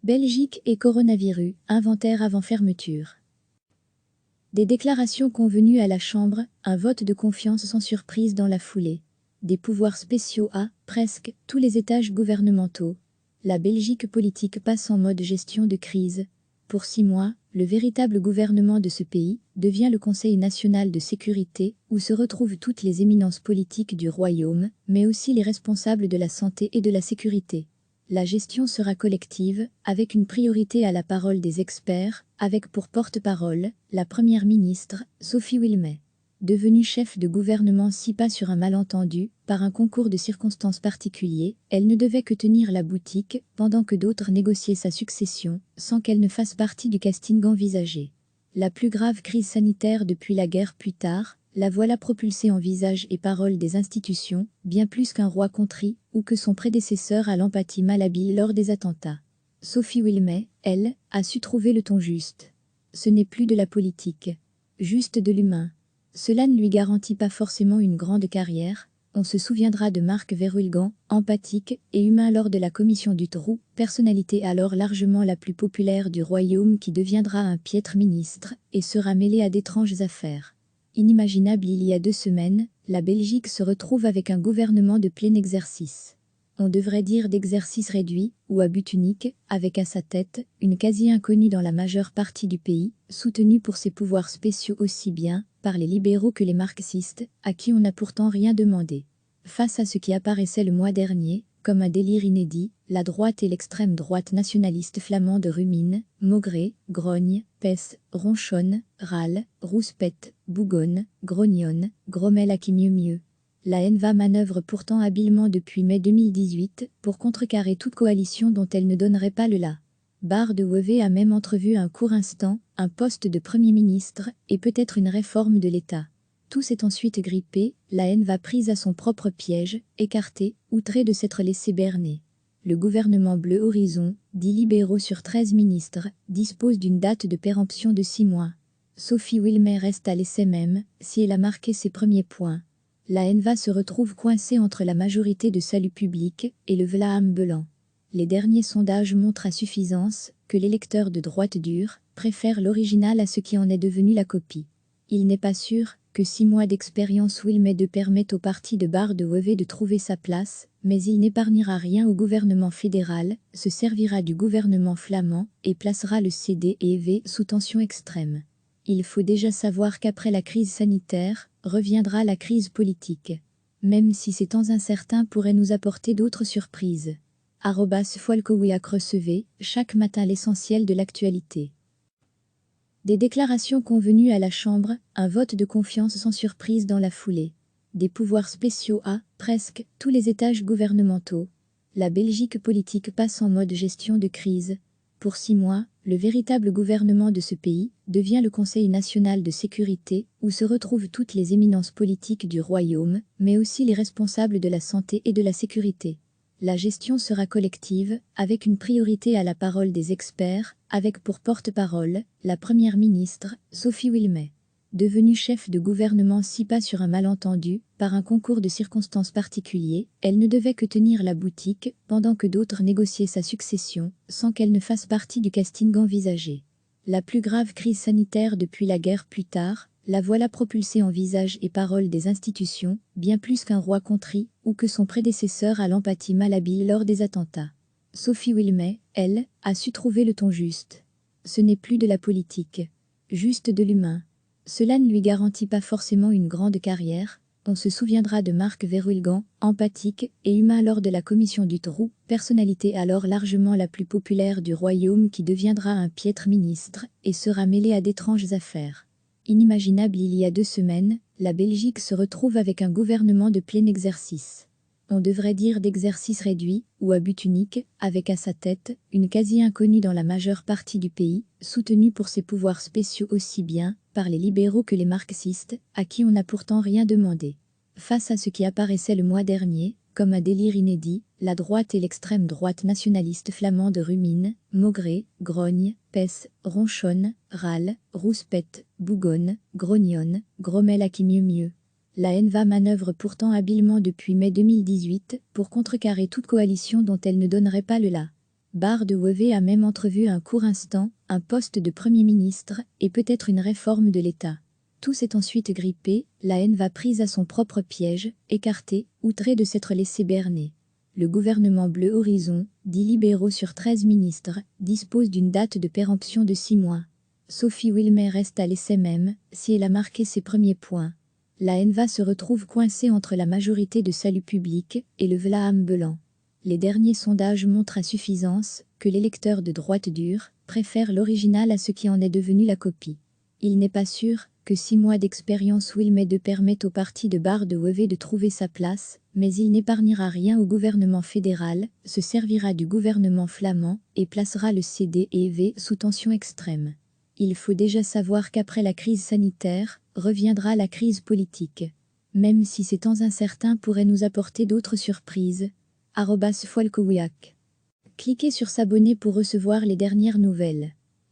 Belgique et coronavirus, inventaire avant fermeture. Des déclarations convenues à la Chambre, un vote de confiance sans surprise dans la foulée. Des pouvoirs spéciaux à, presque, tous les étages gouvernementaux. La Belgique politique passe en mode gestion de crise. Pour 6 mois, le véritable gouvernement de ce pays devient le Conseil national de sécurité, où se retrouvent toutes les éminences politiques du royaume, mais aussi les responsables de la santé et de la sécurité. La gestion sera collective, avec une priorité à la parole des experts, avec pour porte-parole, la première ministre, Sophie Wilmès. Devenue chef de gouvernement si pas sur un malentendu, par un concours de circonstances particulier, elle ne devait que tenir la boutique, pendant que d'autres négociaient sa succession, sans qu'elle ne fasse partie du casting envisagé. La plus grave crise sanitaire depuis la guerre plus tard, la voilà propulsée en visage et parole des institutions, bien plus qu'un roi contrit, ou que son prédécesseur à l'empathie malhabile lors des attentats. Sophie Wilmès, elle, a su trouver le ton juste. Ce n'est plus de la politique. Juste de l'humain. Cela ne lui garantit pas forcément une grande carrière. On se souviendra de Marc Verhulgen, empathique et humain lors de la commission du Trou, personnalité alors largement la plus populaire du royaume qui deviendra un piètre ministre et sera mêlé à d'étranges affaires. Inimaginable il y a 2 semaines, la Belgique se retrouve avec un gouvernement de plein exercice. On devrait dire d'exercice réduit, ou à but unique, avec à sa tête, une quasi-inconnue dans la majeure partie du pays, soutenue pour ses pouvoirs spéciaux aussi bien, par les libéraux que les marxistes, à qui on n'a pourtant rien demandé. Face à ce qui apparaissait le mois dernier, comme un délire inédit, la droite et l'extrême droite nationaliste flamande ruminent, maugrent, grognent, pèsent, ronchonnent, râlent, rouspètent, bougonnent, grognonnent, grommellent à qui mieux. La NVA manœuvre pourtant habilement depuis mai 2018 pour contrecarrer toute coalition dont elle ne donnerait pas le la. Barre de Wevé a même entrevu un court instant, un poste de Premier ministre et peut-être une réforme de l'État. Tout s'est ensuite grippé, la NVA prise à son propre piège, écartée, outrée de s'être laissée berner. Le gouvernement Bleu Horizon, 10 libéraux sur 13 ministres, dispose d'une date de péremption de 6 mois. Sophie Wilmès reste à l'essai même, si elle a marqué ses premiers points. La NVA se retrouve coincée entre la majorité de Salut public et le Vlaam Belan. Les derniers sondages montrent à suffisance que l'électeur de droite dure préfère l'original à ce qui en est devenu la copie. Il n'est pas sûr que 6 mois d'expérience Wilmès permettent au parti de Barre de Wevé de trouver sa place, mais il n'épargnera rien au gouvernement fédéral, se servira du gouvernement flamand et placera le CD et V sous tension extrême. Il faut déjà savoir qu'après la crise sanitaire, reviendra la crise politique. Même si ces temps incertains pourraient nous apporter d'autres surprises. @Folkowiak recevez, chaque matin l'essentiel de l'actualité. Des déclarations convenues à la Chambre, un vote de confiance sans surprise dans la foulée. Des pouvoirs spéciaux à, presque, tous les étages gouvernementaux. La Belgique politique passe en mode gestion de crise. Pour 6 mois, le véritable gouvernement de ce pays devient le Conseil national de sécurité, où se retrouvent toutes les éminences politiques du royaume, mais aussi les responsables de la santé et de la sécurité. La gestion sera collective, avec une priorité à la parole des experts, avec pour porte-parole, la première ministre, Sophie Wilmès. Devenue chef de gouvernement si pas sur un malentendu, par un concours de circonstances particulier, elle ne devait que tenir la boutique, pendant que d'autres négociaient sa succession, sans qu'elle ne fasse partie du casting envisagé. La plus grave crise sanitaire depuis la guerre plus tard, la voilà propulsée en visage et parole des institutions, bien plus qu'un roi contrit, ou que son prédécesseur à l'empathie malhabile lors des attentats. Sophie Wilmès, elle, a su trouver le ton juste. Ce n'est plus de la politique. Juste de l'humain. Cela ne lui garantit pas forcément une grande carrière. On se souviendra de Marc Verhulgen, empathique et humain lors de la commission du Trou, personnalité alors largement la plus populaire du royaume qui deviendra un piètre ministre et sera mêlé à d'étranges affaires. Inimaginable il y a 2 semaines, la Belgique se retrouve avec un gouvernement de plein exercice. On devrait dire d'exercice réduit, ou à but unique, avec à sa tête, une quasi-inconnue dans la majeure partie du pays, soutenue pour ses pouvoirs spéciaux aussi bien, par les libéraux que les marxistes, à qui on n'a pourtant rien demandé. Face à ce qui apparaissait le mois dernier, comme un délire inédit, la droite et l'extrême droite nationaliste flamande ruminent, maugrent, grognent, pèsent, ronchonnent, râlent, rouspètent, bougonnent, grognonnent, grommellent à qui mieux. La NVA manœuvre pourtant habilement depuis mai 2018 pour contrecarrer toute coalition dont elle ne donnerait pas le la. Barre de Wever a même entrevu un court instant, un poste de Premier ministre, et peut-être une réforme de l'État. Tout s'est ensuite grippé, la haine va prise à son propre piège, écarté, outré de s'être laissé berner. Le gouvernement Bleu Horizon, 10 libéraux sur 13 ministres, dispose d'une date de péremption de 6 mois. Sophie Wilmer reste à l'essai même, si elle a marqué ses premiers points. La NVA se retrouve coincée entre la majorité de Salut Public et le Vlaam Belan. Les derniers sondages montrent à suffisance que l'électeur de droite dure préfère l'original à ce qui en est devenu la copie. Il n'est pas sûr que 6 mois d'expérience Wilmer de permettent au parti de Barre de Wever de trouver sa place, mais il n'épargnera rien au gouvernement fédéral, se servira du gouvernement flamand et placera le CD&V sous tension extrême. Il faut déjà savoir qu'après la crise sanitaire, reviendra la crise politique. Même si ces temps incertains pourraient nous apporter d'autres surprises. @Folkowiak. Cliquez sur s'abonner pour recevoir les dernières nouvelles.